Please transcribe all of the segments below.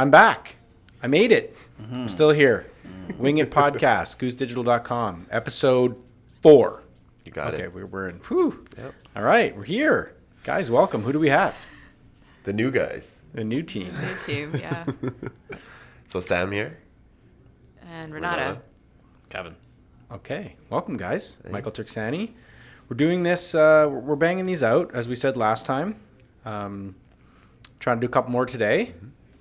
I'm back. I made it. I'm still here. Wing It Podcast, goosedigital.com, episode 4. You got it. Okay, we're in. Whew. Yep. All right, we're here. Guys, welcome. Who do we have? The new guys. The new team. New team, yeah. So Sam here. And Renata. Kevin. Okay, welcome, guys. Hey. Michael Turksani. We're doing this, we're banging these out, as we said last time. Trying to do a couple more today.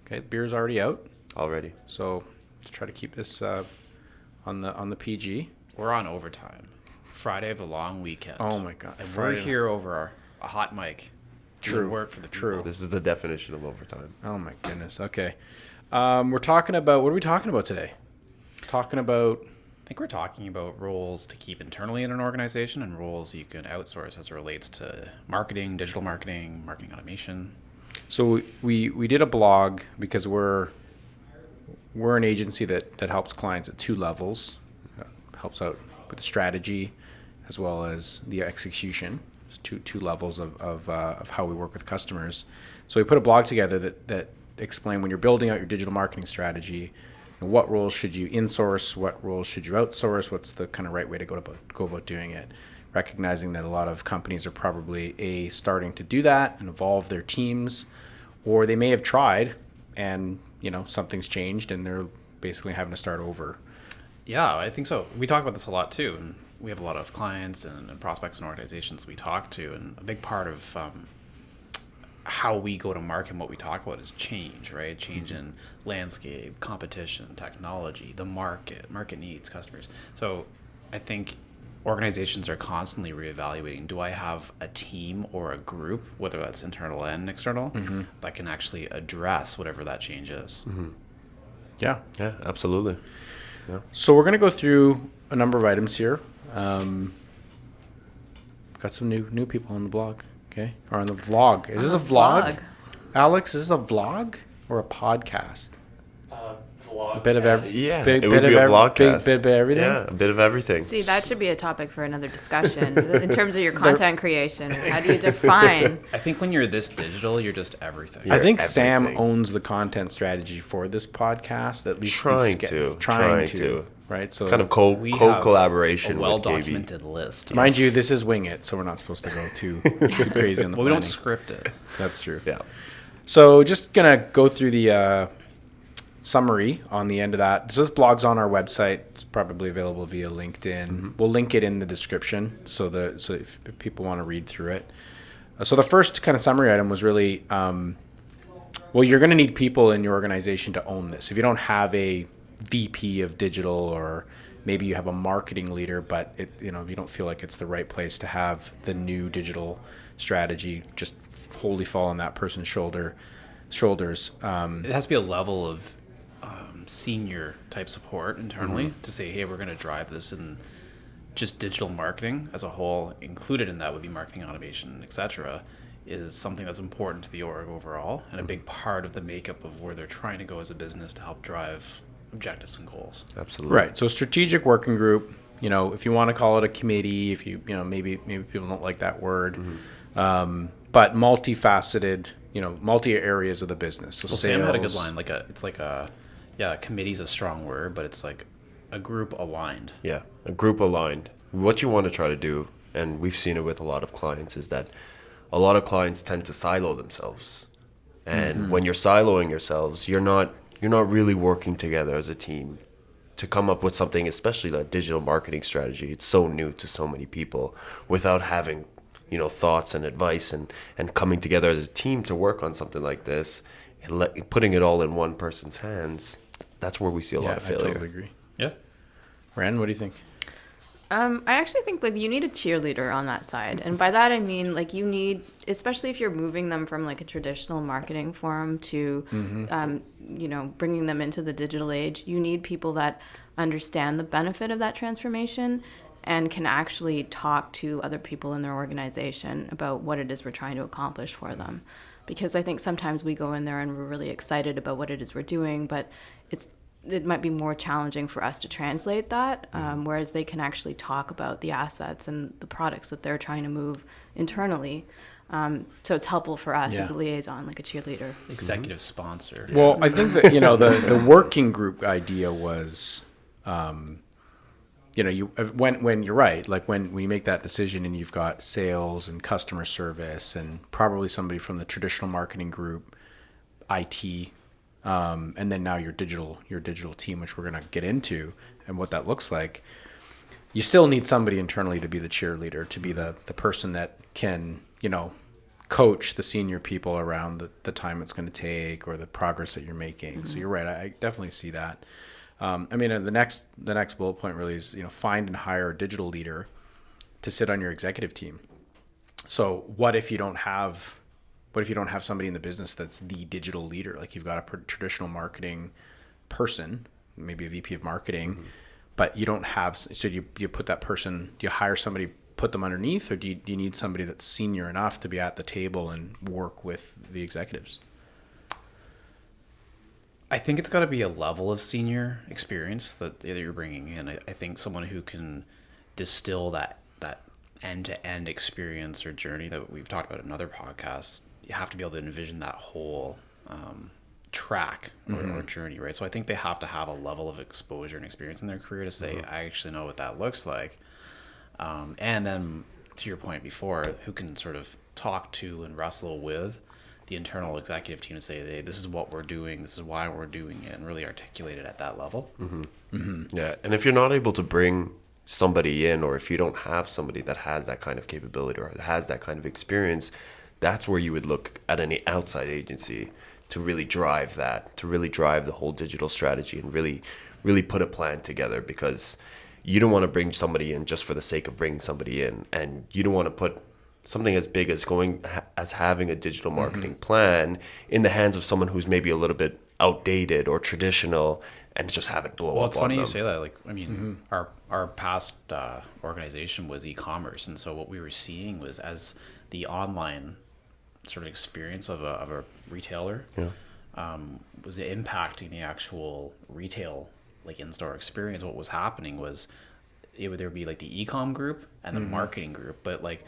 Okay, the beer's already out. Already. So let's try to keep this on the PG. We're on overtime. Friday of the long weekend. Oh my God. And Friday. we're here over a hot mic. True. Work for the True. people. This is the definition of overtime. Oh my goodness. Okay. We're talking about, what are we talking about today? I think we're talking about roles to keep internally in an organization and roles you can outsource as it relates to marketing, digital marketing, marketing automation. So we did a blog because we're an agency that helps clients at 2 levels. Helps out with the strategy as well as the execution. Two levels of how we work with customers. So we put a blog together that explain when you're building out your digital marketing strategy, what roles should you insource, what roles should you outsource, what's the kind of right way to go about doing it. Recognizing that a lot of companies are probably starting to do that and evolve their teams, or they may have tried and something's changed and they're basically having to start over. Yeah, I think so. We talk about this a lot too, and we have a lot of clients and prospects and organizations we talk to, and a big part of how we go to market and what we talk about is change, right? Change in landscape, competition, technology, the market needs, customers. So I think organizations are constantly reevaluating, do I have a team or a group, whether that's internal and external, that can actually address whatever that change is? Mm-hmm. Yeah, absolutely. Yeah. So we're going to go through a number of items here. Got some new people on the blog, okay? Or on the vlog. Is this a vlog? Alex, is this a vlog or a podcast? Vlog. A bit of everything. Yeah, bit it would be a vlogcast. Bit of everything. Yeah, a bit of everything. See, that should be a topic for another discussion in terms of your content creation. How do you define? I think when you're this digital, you're just everything. I think Sam owns the content strategy for this podcast, at least trying to. Right, so kind of co-collaboration a well-documented list. Mind you, this is Wing It, so we're not supposed to go too crazy on the Well, we don't script it. That's true. Yeah. So just gonna go through the summary on the end of that. So this blog's on our website. It's probably available via LinkedIn. Mm-hmm. We'll link it in the description so if people want to read through it. So the first kind of summary item was really, well, you're going to need people in your organization to own this. If you don't have a VP of digital, or maybe you have a marketing leader, but you don't feel like it's the right place to have the new digital strategy just wholly fall on that person's shoulders. It has to be a level of senior type support internally to say, hey, we're going to drive this, and just digital marketing as a whole, included in that would be marketing automation, etc., is something that's important to the org overall, and a big part of the makeup of where they're trying to go as a business to help drive objectives and goals. Absolutely. Right. So strategic working group, if you want to call it a committee, if you maybe people don't like that word, but multifaceted, multi areas of the business. So Sam had a good line, committee's a strong word, but it's like a group aligned. Yeah, a group aligned. What you want to try to do, and we've seen it with a lot of clients, is that a lot of clients tend to silo themselves. And when you're siloing yourselves, you're not really working together as a team to come up with something, especially that digital marketing strategy. It's so new to so many people, without having, thoughts and advice and coming together as a team to work on something like this and putting it all in one person's hands. That's where we see a lot of failure. I totally agree. Yeah. Ren, what do you think? I actually think you need a cheerleader on that side. And by that, I mean you need, especially if you're moving them from a traditional marketing forum to, bringing them into the digital age, you need people that understand the benefit of that transformation and can actually talk to other people in their organization about what it is we're trying to accomplish for them. Because I think sometimes we go in there and we're really excited about what it is we're doing, but it might be more challenging for us to translate that, whereas they can actually talk about the assets and the products that they're trying to move internally. So it's helpful for us Yeah. as a liaison, like a cheerleader. Executive sponsor. Well, I think that, the working group idea was, when you're right, like when you make that decision and you've got sales and customer service and probably somebody from the traditional marketing group, IT, and then now your digital team, which we're going to get into and what that looks like. You still need somebody internally to be the cheerleader, to be the person that can, coach the senior people around the time it's going to take or the progress that you're making. Mm-hmm. So you're right. I definitely see that. The next bullet point really is, find and hire a digital leader to sit on your executive team. So what if you don't have somebody in the business that's the digital leader? Like you've got a traditional marketing person, maybe a VP of marketing, mm-hmm. but you don't have, so you put that person, do you hire somebody, put them underneath, or do you need somebody that's senior enough to be at the table and work with the executives? I think it's got to be a level of senior experience that you're bringing in. I think someone who can distill that end-to-end experience or journey that we've talked about in other podcasts. You have to be able to envision that whole track or journey, right? So I think they have to have a level of exposure and experience in their career to say, I actually know what that looks like. And then to your point before, who can sort of talk to and wrestle with the internal executive team to say, hey, this is what we're doing, this is why we're doing it, and really articulate it at that level. Mm-hmm. Mm-hmm. Yeah, and if you're not able to bring somebody in, or if you don't have somebody that has that kind of capability or has that kind of experience, that's where you would look at any outside agency to really drive the whole digital strategy and really put a plan together, because you don't want to bring somebody in just for the sake of bringing somebody in, and you don't want to put something as big as having a digital marketing plan in the hands of someone who's maybe a little bit outdated or traditional, and just have it blow up. Well, it's funny you say that. Like, I mean, our past organization was e-commerce, and so what we were seeing was, as the online sort of experience of a retailer was impacting the actual retail, like in-store experience. What was happening was there would be like the e-com group and the marketing group, but like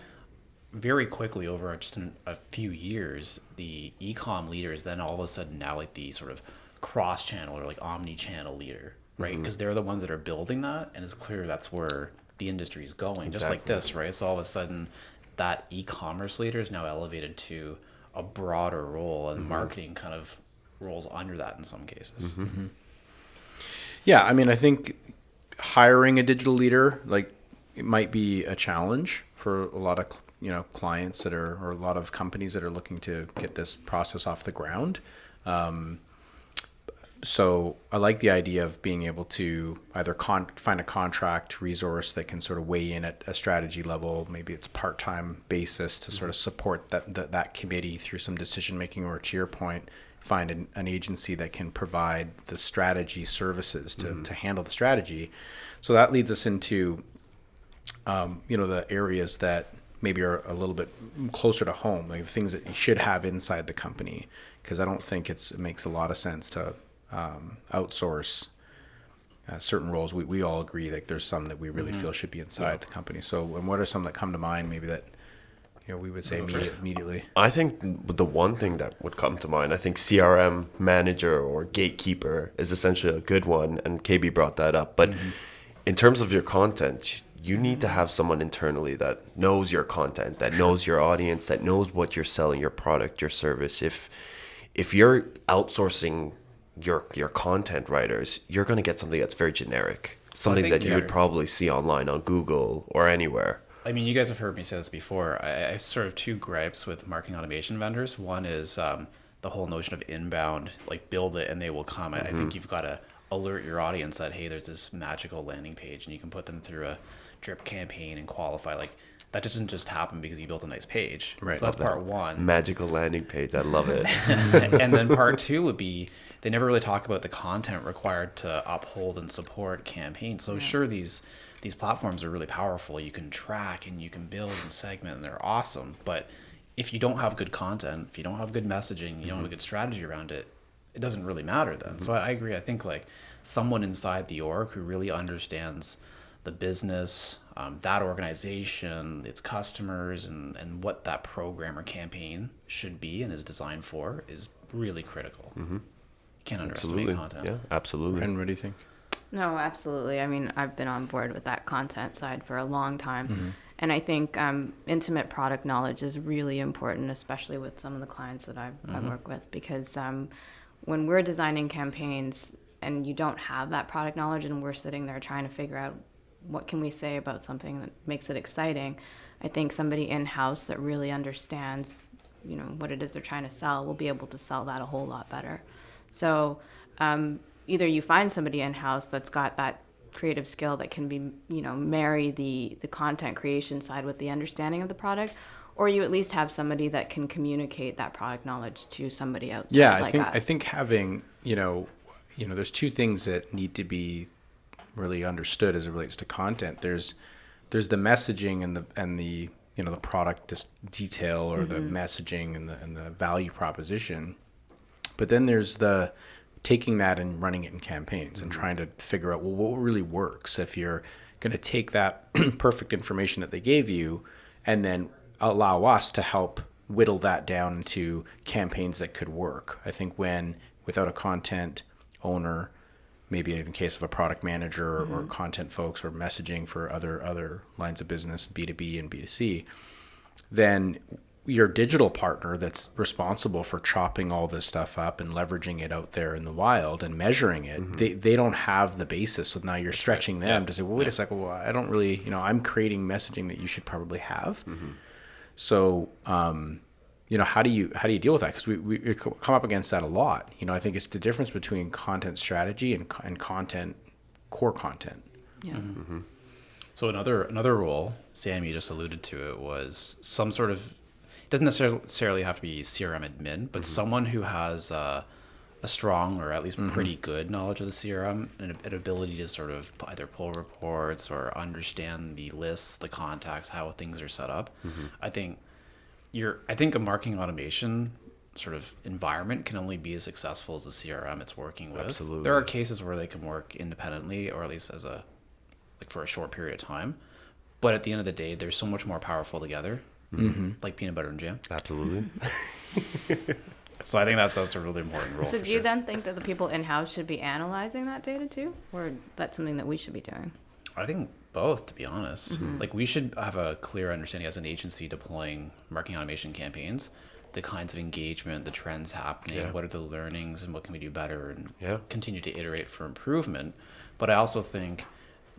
very quickly over just a few years, the e-com leaders then all of a sudden now like the sort of cross-channel or like omni-channel leader, right? Because they're the ones that are building that, and it's clear that's where the industry is going. Exactly. Just like this, right? So all of a sudden that e-commerce leader is now elevated to a broader role, and marketing kind of rolls under that in some cases. Mm-hmm. Yeah, I mean, I think hiring a digital leader, like, it might be a challenge for a lot of clients or a lot of companies that are looking to get this process off the ground. So I like the idea of being able to either find a contract resource that can sort of weigh in at a strategy level. Maybe it's part-time basis to sort of support that committee through some decision making, or to your point, find an agency that can provide the strategy services to handle the strategy. So that leads us into the areas that maybe are a little bit closer to home, like the things that you should have inside the company, because I don't think it makes a lot of sense to outsource certain roles. We all agree, like there's some that we really feel should be inside the company. So, and what are some that come to mind maybe that we would say immediately? I think the one thing that would come to mind, I think CRM manager or gatekeeper is essentially a good one, and KB brought that up. But in terms of your content, you need to have someone internally that knows your content, that knows your audience, that knows what you're selling, your product, your service. If you're outsourcing your content writers, you're going to get something that's very generic, something that you would probably see online on Google or anywhere. I mean, you guys have heard me say this before. I have sort of two gripes with marketing automation vendors. One is the whole notion of inbound, like build it and they will come. I think you've got to alert your audience that, hey, there's this magical landing page, and you can put them through a drip campaign and qualify. Like, that doesn't just happen because you built a nice page. Right. So that's part one. Magical landing page. I love it. And then part two would be, they never really talk about the content required to uphold and support campaigns. So sure, these platforms are really powerful. You can track and you can build and segment, and they're awesome. But if you don't have good content, if you don't have good messaging, you don't have a good strategy around it, it doesn't really matter then. So I agree. I think like someone inside the org who really understands the business, that organization, its customers, and what that program or campaign should be and is designed for is really critical. You can't underestimate Absolutely. content. Yeah, absolutely. And what do you think? No, absolutely. I mean, I've been on board with that content side for a long time. Mm-hmm. And I think intimate product knowledge is really important, especially with some of the clients that I work with, because when we're designing campaigns and you don't have that product knowledge and we're sitting there trying to figure out what can we say about something that makes it exciting, I think somebody in-house that really understands, you know, what it is they're trying to sell will be able to sell that a whole lot better. So either you find somebody in-house that's got that creative skill that can be, you know, marry the content creation side with the understanding of the product, or you at least have somebody that can communicate that product knowledge to somebody outside like us. I think having, you know, there's two things that need to be really understood as it relates to content. There's the messaging and the you know, the product detail or the messaging and the value proposition. But then there's the taking that and running it in campaigns and trying to figure out, well, what really works if you're going to take that perfect information that they gave you and then allow us to help whittle that down into campaigns that could work. I think without a content owner, maybe in case of a product manager or content folks or messaging for other lines of business, B2B and B2C, then your digital partner that's responsible for chopping all this stuff up and leveraging it out there in the wild and measuring it, they don't have the basis. So now you're stretching them to say, well, wait a second, well, I don't really, you know, I'm creating messaging that you should probably have. So, you know, how do you deal with that? Because we come up against that a lot. You know, I think it's the difference between content strategy and content, core content. Yeah. So another role, Sam, you just alluded to it, was some sort of, it doesn't necessarily have to be CRM admin, but someone who has a strong or at least pretty good knowledge of the CRM and an ability to sort of either pull reports or understand the lists, the contacts, how things are set up. I think a marketing automation sort of environment can only be as successful as the CRM it's working with. Absolutely. There are cases where they can work independently or at least as for a short period of time. But at the end of the day, they're so much more powerful together, like peanut butter and jam. Absolutely. So I think that's a really important role. So for do you sure. then think that the people in-house should be analyzing that data too? Or that's something that we should be doing? I think both, to be honest. Like we should have a clear understanding as an agency deploying marketing automation campaigns, the kinds of engagement, the trends happening, what are the learnings and what can we do better and continue to iterate for improvement. But I also think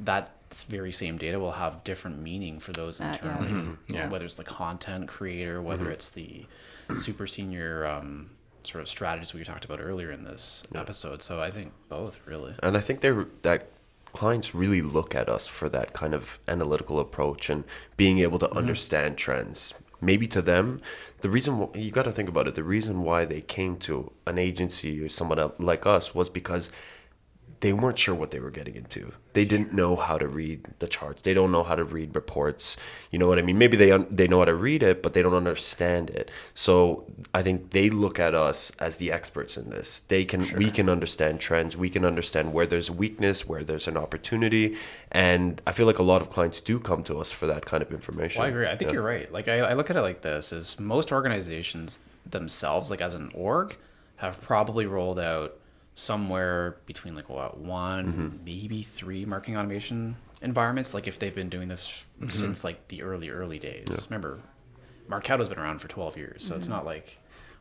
that very same data will have different meaning for those internally, whether it's the content creator, whether it's the super senior sort of strategies we talked about earlier in this episode. So I think both, really. And I think that clients really look at us for that kind of analytical approach and being able to understand trends. Maybe to them, the reason you got to think about it, the reason why they came to an agency or someone else like us was because they weren't sure what they were getting into. They didn't know how to read the charts. They don't know how to read reports. You know what I mean? Maybe they know how to read it, but they don't understand it. So I think they look at us as the experts in this. We can understand trends. We can understand where there's weakness, where there's an opportunity. And I feel like a lot of clients do come to us for that kind of information. Well, I agree. I think you're right. Like I look at it like this: is most organizations themselves, like as an org, have probably rolled out somewhere between like one, maybe 3 marketing automation environments. Like if they've been doing this since like the early days. Remember, Marketo's been around for 12 years, so it's not like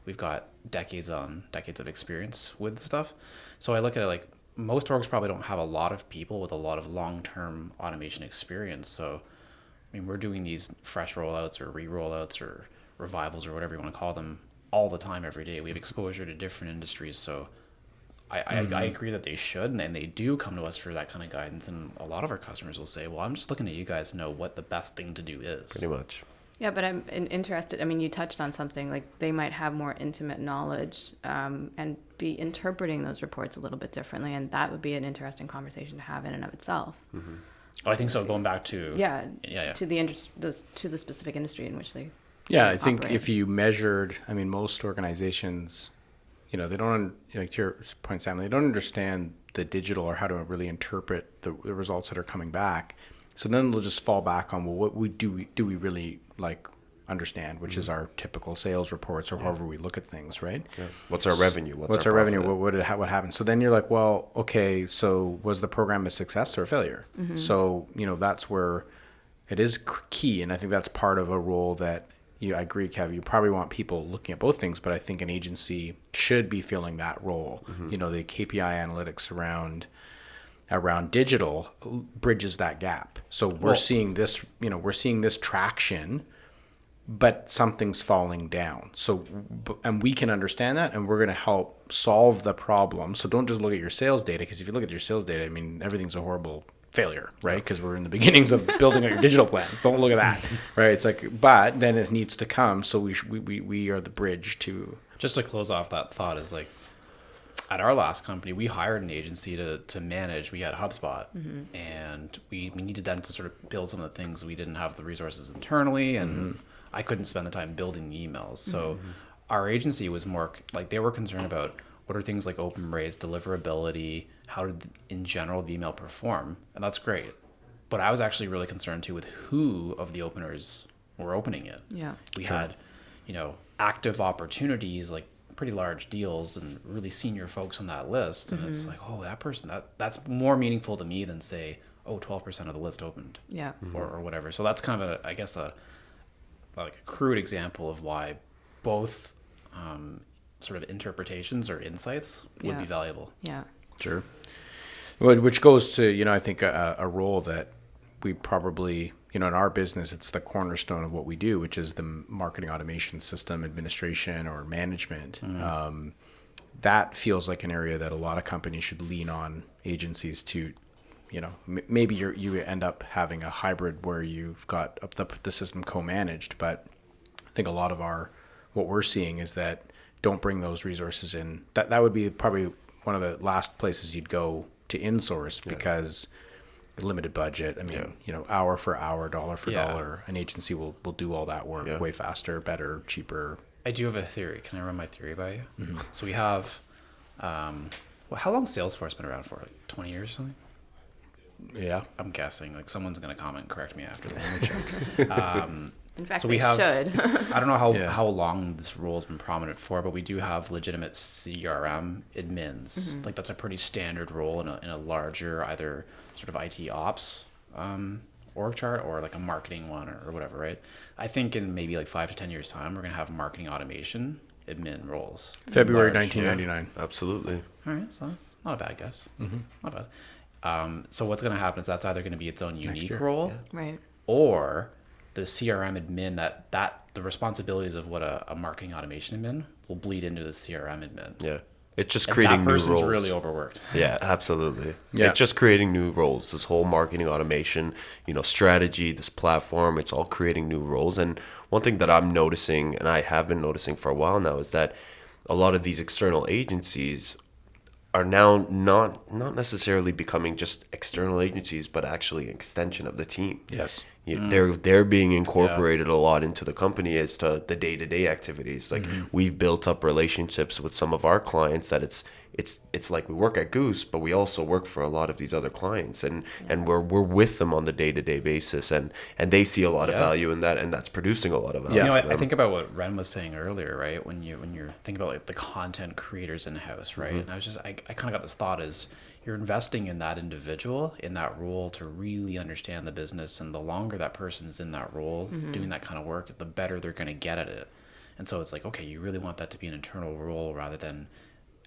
we've got decades of experience with stuff. So I look at it like most orgs probably don't have a lot of people with a lot of long-term automation experience. So I mean, we're doing these fresh rollouts or re-rollouts or revivals or whatever you want to call them all the time, every day. We have exposure to different industries, so I agree that they should, and they do come to us for that kind of guidance. And a lot of our customers will say, well, I'm just looking at you guys to know what the best thing to do is. Pretty much. Yeah, but I'm interested. I mean, you touched on something like they might have more intimate knowledge and be interpreting those reports a little bit differently. And that would be an interesting conversation to have in and of itself. Oh, I think so. Going back to to the specific industry in which they I think operate. if you measured, I mean, most organizations, they don't, like to your point, Sam, they don't understand the digital or how to really interpret the results that are coming back. So then they'll just fall back on, well, what we really like understand, which is our typical sales reports or however we look at things, right? Yeah. What's our revenue? What's our revenue? What happened? So then you're like, well, okay, so was the program a success or a failure? So, that's where it is key. And I think that's part of a role that I agree, Kev, you probably want people looking at both things, but I think an agency should be filling that role. The KPI analytics around digital bridges that gap. So we're seeing this traction, but something's falling down. So, and we can understand that, and we're going to help solve the problem. So don't just look at your sales data, because if you look at your sales data, I mean, everything's a horrible failure, right? Because we're in the beginnings of building out your digital plans. Don't look at that, right? It's like, but then it needs to come. So we are the bridge to. Just to close off that thought is like, at our last company, we hired an agency to manage. We had HubSpot, and we needed them to sort of build some of the things. We didn't have the resources internally, and I couldn't spend the time building the emails. So our agency was more like, they were concerned about what are things like open rates, deliverability, how did in general the email perform, and that's great. But I was actually really concerned too with who of the openers were opening it. Yeah, we had, active opportunities, like pretty large deals and really senior folks on that list, and it's like, oh, that person, that's more meaningful to me than say, oh, 12% of the list opened, or whatever. So that's kind of a crude example of why both sort of interpretations or insights would be valuable. Yeah, sure. Which goes to I think a role that we probably in our business, it's the cornerstone of what we do, which is the marketing automation system administration or management. That feels like an area that a lot of companies should lean on agencies to. Maybe you end up having a hybrid where you've got the system co-managed, but I think a lot of what we're seeing is that don't bring those resources in. That would be probably one of the last places you'd go to insource, because limited budget. I mean, hour for hour, dollar for dollar, an agency will do all that work way faster, better, cheaper. I do have a theory. Can I run my theory by you? So we have, how long Salesforce been around for? Like 20 years or something? Yeah, I'm guessing. Like someone's going to comment and correct me after this. in fact, so we should. I don't know how long this role has been prominent for, but we do have legitimate CRM admins. Like that's a pretty standard role in a larger either sort of IT ops org chart or like a marketing one or whatever, right? I think in maybe like 5 to 10 years time, we're going to have marketing automation admin roles. February 1999. Absolutely. All right, so that's not a bad guess. Not bad. So what's going to happen is that's either going to be its own unique role, Right. or the CRM admin that the responsibilities of what a marketing automation admin will bleed into the CRM admin. Yeah. It's just And creating that new person's roles. really overworked. Yeah, absolutely. Yeah. It's just creating new roles. This whole marketing automation, strategy, this platform, it's all creating new roles. And one thing that I'm noticing, and I have been noticing for a while now, is that a lot of these external agencies are now not necessarily becoming just external agencies, but actually an extension of the team. Yes. They're being incorporated a lot into the company as to the day-to-day activities. Like we've built up relationships with some of our clients that it's like we work at Goose, but we also work for a lot of these other clients, and we're with them on the day-to-day basis, and they see a lot of value in that, and that's producing a lot of value. I think about what Ren was saying earlier, right? When you're thinking about like the content creators in house, right? And I kind of got this thought is you're investing in that individual in that role to really understand the business, and the longer that person's in that role doing that kind of work, the better they're going to get at it. And so it's like, okay, you really want that to be an internal role rather than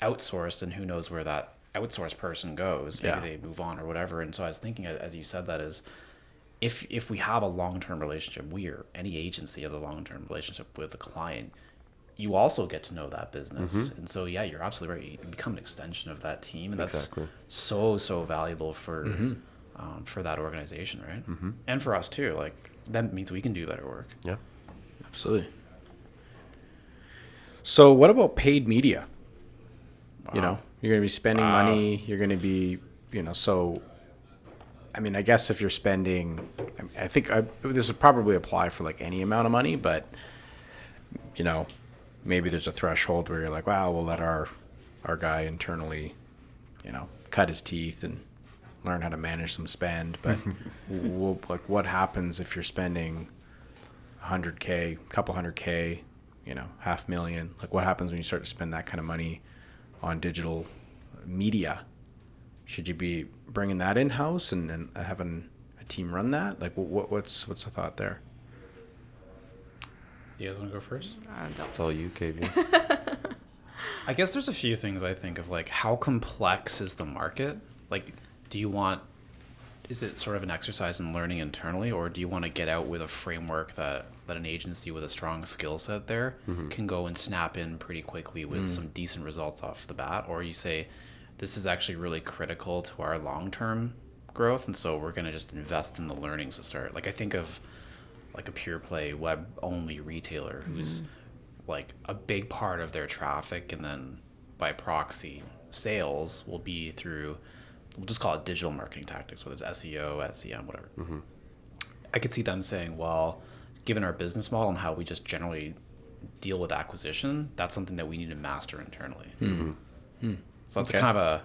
outsourced, and who knows where that outsourced person goes. Maybe they move on or whatever. And so I was thinking, as you said, that is if we have a long-term relationship, any agency has a long-term relationship with a client, you also get to know that business. And so you're absolutely right, you become an extension of that team, and that's so valuable for that organization, right? And for us too. Like that means we can do better work. Yeah, absolutely. So what about paid media? You're going to be spending money. You're going to be, so, I mean, I guess if you're spending, I think this would probably apply for like any amount of money, but, maybe there's a threshold where you're like, wow, we'll let our guy internally, cut his teeth and learn how to manage some spend. But like, what happens if you're spending $100K, couple $100K, $500,000? Like, what happens when you start to spend that kind of money on digital media? Should you be bringing that in house and having a team run that? Like, what's the thought there? You guys want to go first? It's all you, KB. I guess there's a few things I think of, like, how complex is the market? Like, is it sort of an exercise in learning internally, or do you want to get out with a framework that an agency with a strong skill set there can go and snap in pretty quickly with some decent results off the bat? Or you say, this is actually really critical to our long-term growth, and so we're going to just invest in the learnings to start. Like, I think of like a pure play web only retailer who's like a big part of their traffic, and then by proxy sales will be through, we'll just call it digital marketing tactics, whether it's SEO, SEM, whatever. I could see them saying, well, given our business model and how we just generally deal with acquisition, that's something that we need to master internally. So it's kind of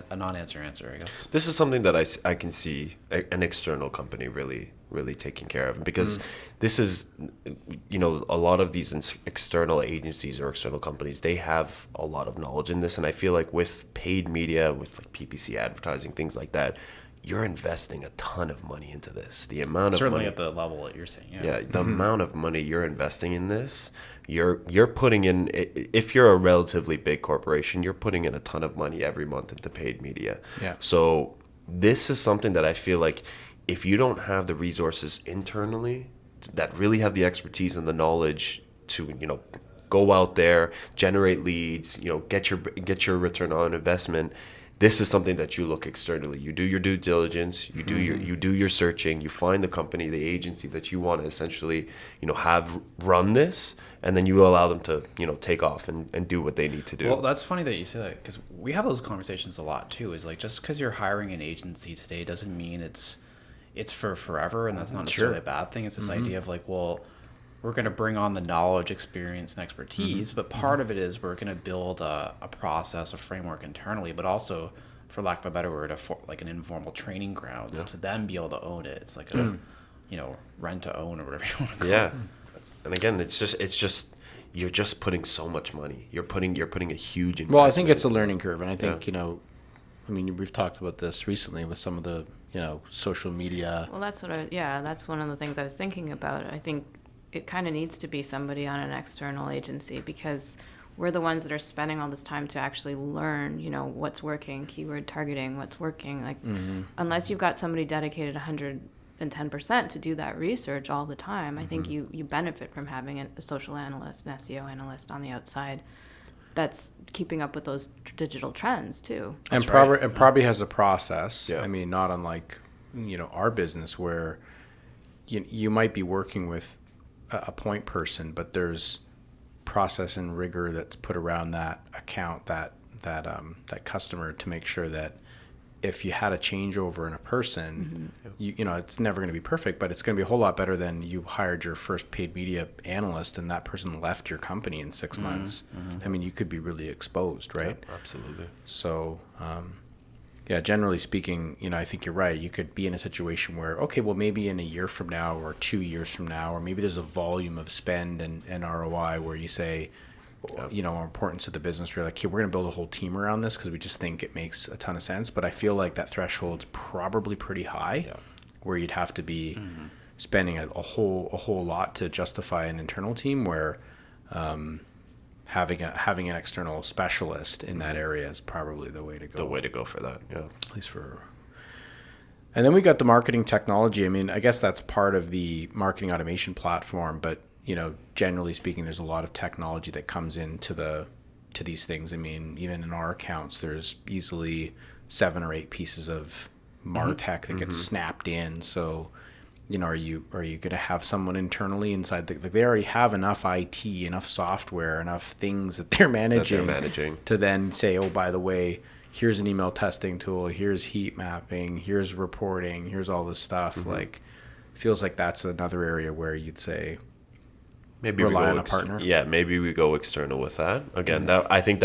a non-answer answer, I guess. This is something that I can see an external company really taking care of, because this is, a lot of these external agencies or external companies, they have a lot of knowledge in this. And I feel like with paid media, with like PPC advertising, things like that, you're investing a ton of money into this. The amount of Certainly money, at the level that you're saying. yeah, the amount of money you're investing in this, you're putting in, if you're a relatively big corporation, you're putting in a ton of money every month into paid media. Yeah. So this is something that I feel like if you don't have the resources internally that really have the expertise and the knowledge to, go out there, generate leads, get your return on investment, this is something that you look externally. You do your due diligence, you do your searching, you find the company, the agency that you want to essentially, have run this, and then you allow them to, take off and do what they need to do. Well, that's funny that you say that, because we have those conversations a lot too. Is like, just because you're hiring an agency today doesn't mean it's for forever, and that's not necessarily a bad thing. It's this idea of like, well, we're going to bring on the knowledge, experience, and expertise, but part of it is we're going to build a process, a framework internally, but also, for lack of a better word, like an informal training grounds to then be able to own it. It's like a, rent to own or whatever you want to call it. And again, it's just you're just putting so much money. You're putting a huge investment. Well, I think it's a learning curve, and I think we've talked about this recently with some of the social media. Well, that's that's one of the things I was thinking about. I think it kind of needs to be somebody on an external agency, because we're the ones that are spending all this time to actually learn, what's working, keyword targeting, what's working. Like, unless you've got somebody dedicated 110% to do that research all the time, I think you benefit from having a social analyst, an SEO analyst on the outside that's keeping up with those digital trends too. And probably has a process. I mean, not unlike, our business, where you might be working with a point person, but there's process and rigor that's put around that account, that customer, to make sure that if you had a changeover in a person, it's never going to be perfect, but it's going to be a whole lot better than you hired your first paid media analyst and that person left your company in 6 months. I mean, you could be really exposed, right? Yeah, absolutely. So, generally speaking, I think you're right. You could be in a situation where, okay, well, maybe in a year from now or 2 years from now, or maybe there's a volume of spend and ROI where you say, our importance to the business, we're like, okay, we're going to build a whole team around this because we just think it makes a ton of sense. But I feel like that threshold's probably pretty high, where you'd have to be spending a whole lot to justify an internal team, where having an external specialist in that area is probably the way to go. The way to go for that, yeah. At least for. And then we got the marketing technology. I mean, I guess that's part of the marketing automation platform, but generally speaking, there's a lot of technology that comes into these things. I mean, even in our accounts, there's easily 7 or 8 pieces of MarTech that gets snapped in. So, are you going to have someone internally inside? They already have enough IT, enough software, enough things that they're managing to then say, oh, by the way, here's an email testing tool, here's heat mapping, here's reporting, here's all this stuff. Like, feels like that's another area where you'd say, maybe rely we on go a partner. Yeah, maybe we go external with that. Again, that I think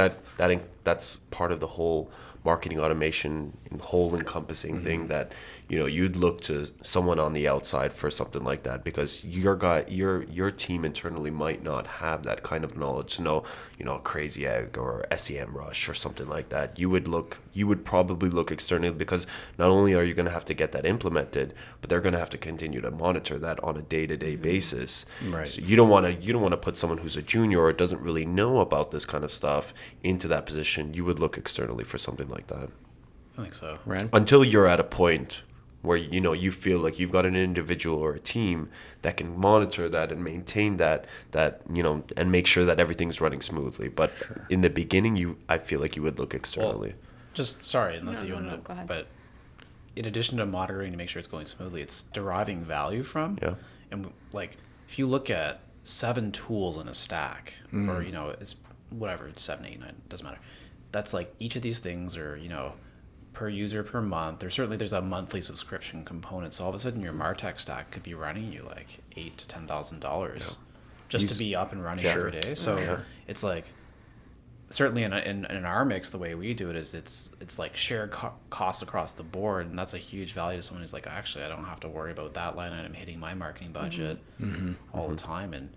that's part of the whole marketing automation and whole encompassing thing, that you'd look to someone on the outside for something like that, because your team internally might not have that kind of knowledge to know a Crazy Egg or SEM Rush or something like that. You would probably look externally, because not only are you going to have to get that implemented, but they're going to have to continue to monitor that on a day-to-day basis. Right. So you don't want to put someone who's a junior or doesn't really know about this kind of stuff into that position. You would look externally for something like that. I think so. Ran? Until you're at a point where you feel like you've got an individual or a team that can monitor that and maintain that and make sure that everything's running smoothly. But in the beginning, I feel like you would look externally. Well, just sorry, unless No, you no, want no, to, go ahead. but in addition to monitoring to make sure it's going smoothly, it's deriving value from. Yeah. And like, if you look at 7 tools in a stack, or it's whatever, it's 7, 8, 9, doesn't matter. That's like, each of these things are per user per month. There's a monthly subscription component. So all of a sudden your MarTech stack could be running you like $8,000 to $10,000 just to be up and running every day. So it's like, certainly in our mix, the way we do it is it's like shared costs across the board, and that's a huge value to someone who's like, actually, I don't have to worry about that line item hitting my marketing budget all the time. And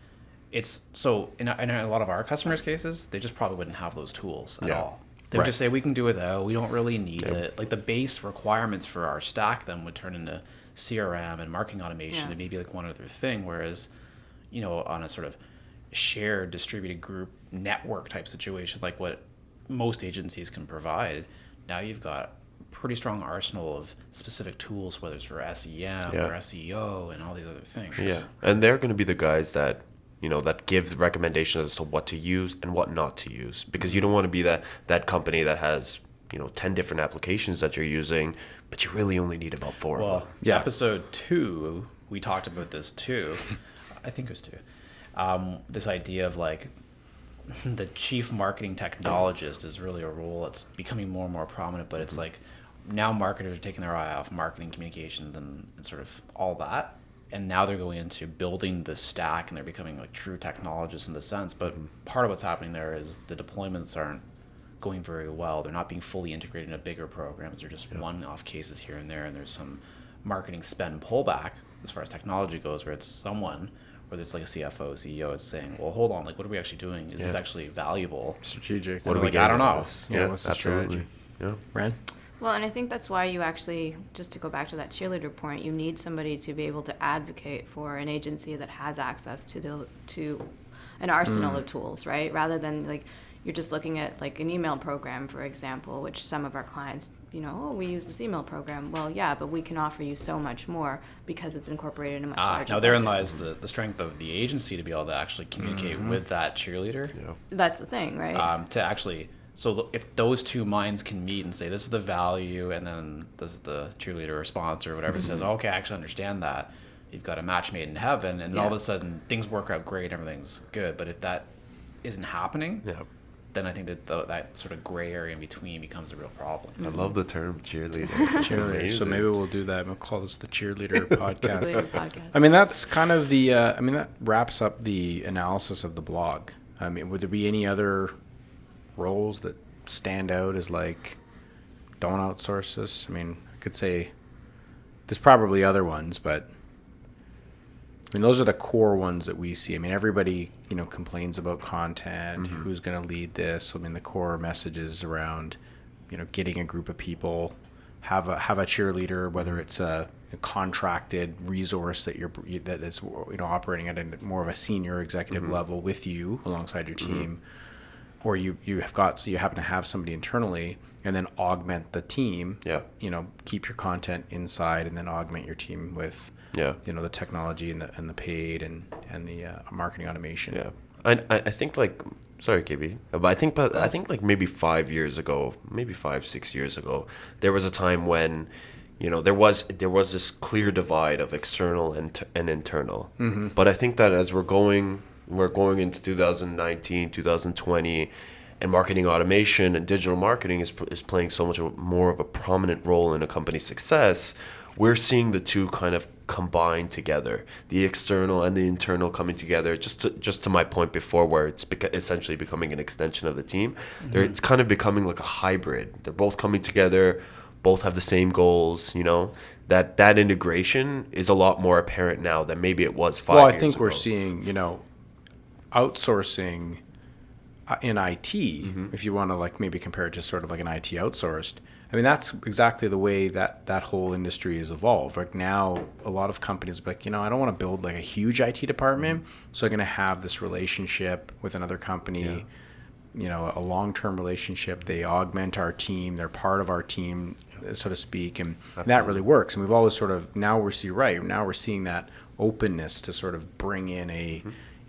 it's so in a lot of our customers' cases, they just probably wouldn't have those tools at all. They would just say, we can do without, we don't really need it. Like, the base requirements for our stack then would turn into CRM and marketing automation and maybe like one other thing, whereas on a sort of shared distributed group network type situation, like what most agencies can provide, now you've got a pretty strong arsenal of specific tools, whether it's for SEM or SEO and all these other things. Yeah, and they're going to be the guys that that give recommendations as to what to use and what not to use, because you don't want to be that company that has 10 different applications that you're using, but you really only need about 4 of them. Yeah. Episode 2, we talked about this too. I think it was 2. This idea of like the chief marketing technologist is really a role. It's becoming more and more prominent, but it's like now marketers are taking their eye off marketing communications and sort of all that. And now they're going into building the stack, and they're becoming like true technologists in the sense. But part of what's happening there is the deployments aren't going very well. They're not being fully integrated into bigger programs. They're just one-off cases here and there. And there's some marketing spend pullback as far as technology goes, where it's someone, whether it's like a CFO, CEO, is saying, well, hold on, like, what are we actually doing? Is this actually valuable? Strategic. What are we like, I don't know. Yeah, what's the absolutely. strategy? Yeah. Ran? Well, and I think that's why you actually, just to go back to that cheerleader point, you need somebody to be able to advocate for an agency that has access to an arsenal of tools, right? Rather than like you're just looking at like an email program, for example, which some of our clients, we use this email program. Well, yeah, but we can offer you so much more because it's incorporated in a much larger Now therein budget. lies the strength of the agency to be able to actually communicate with that cheerleader. Yeah. That's the thing, right? To actually, so if those two minds can meet and say, this is the value, and then this is the cheerleader or sponsor or whatever says, okay, I actually understand that, you've got a match made in heaven, and all of a sudden things work out great, everything's good. But if that isn't happening, then I think that that sort of gray area in between becomes a real problem. I love the term cheerleader. It's Cheerleader. So amazing. maybe we'll do that. We'll call this the Cheerleader podcast. Cheerleader podcast. I mean, that's kind of the. That wraps up the analysis of the blog. I mean, would there be any other roles that stand out as like, don't outsource this? I mean, I could say there's probably other ones, but I mean, those are the core ones that we see. I mean, everybody, complains about content, who's going to lead this. I mean, the core messages around, getting a group of people, have a cheerleader, whether it's a contracted resource that that is operating at a more of a senior executive level with you alongside your team, or you happen to have somebody internally, and then augment the team. Yeah. Keep your content inside, and then augment your team with the technology and the paid and the marketing automation. Yeah. I think like, sorry, KB, but I think like maybe 5 years ago, maybe 5-6 years ago, there was a time when, there was this clear divide of external and internal. But I think that as we're going into 2019, 2020, and marketing automation and digital marketing is playing so much more of a prominent role in a company's success. we're seeing the two kind of combine together, the external and the internal coming together. Just to my point before, where it's essentially becoming an extension of the team. It's kind of becoming like a hybrid. They're both coming together, both have the same goals. You know, that integration is a lot more apparent now than maybe it was 5 years ago. Well, I think we're seeing, you know, outsourcing in IT, if you want to like maybe compare it to sort of like an IT outsourced. I mean, that's exactly the way that whole industry has evolved. Like now, a lot of companies are like, you know, I don't want to build like a huge IT department, so I'm going to have this relationship with another company, you know, a long-term relationship. They augment our team. They're part of our team, so to speak, and that really works. And we've always sort of, now we're seeing that openness to sort of bring in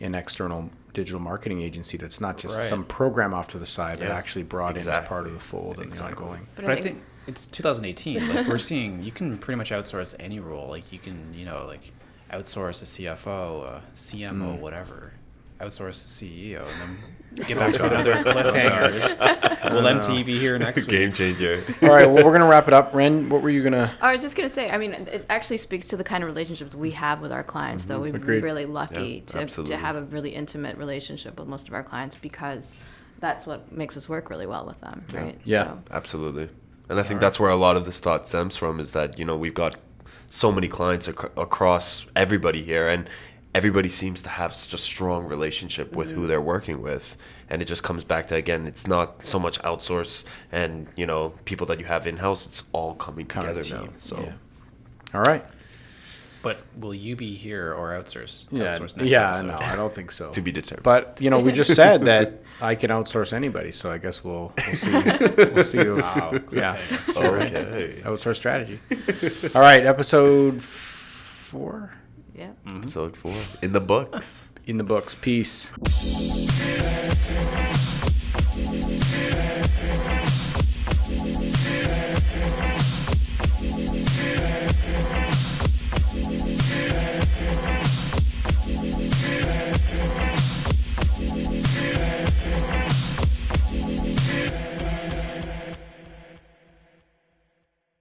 an external digital marketing agency that's not just some program off to the side, but actually brought in as part of the fold and the ongoing. But I think it's 2018. Like we're seeing, you can pretty much outsource any role. Like you can, you know, like outsource a CFO, a CMO, whatever. Outsource the CEO, and then get back to another cliffhangers. Will MT be here next week? Game changer. All right, well, we're going to wrap it up. Ren, what were you going to... I was just going to say, I mean, it actually speaks to the kind of relationships we have with our clients, though. We're really lucky to have a really intimate relationship with most of our clients, because that's what makes us work really well with them, right? Yeah, so. Absolutely. And I think that's where a lot of this thought stems from, is that, you know, we've got so many clients across everybody here, and everybody seems to have such a strong relationship with who they're working with. And it just comes back to, again, it's not so much outsource and, you know, people that you have in-house. It's all coming together now. So, All right. But will you be here or outsource? Yeah, Outsource next no, episode? I don't think so. to be determined. But, you know, we just said that I can outsource anybody, so I guess we'll see. We'll see. Wow. Yeah. Okay. Outsource strategy. All right, episode 4. Yeah. Episode 4 in the books. In the books. Peace.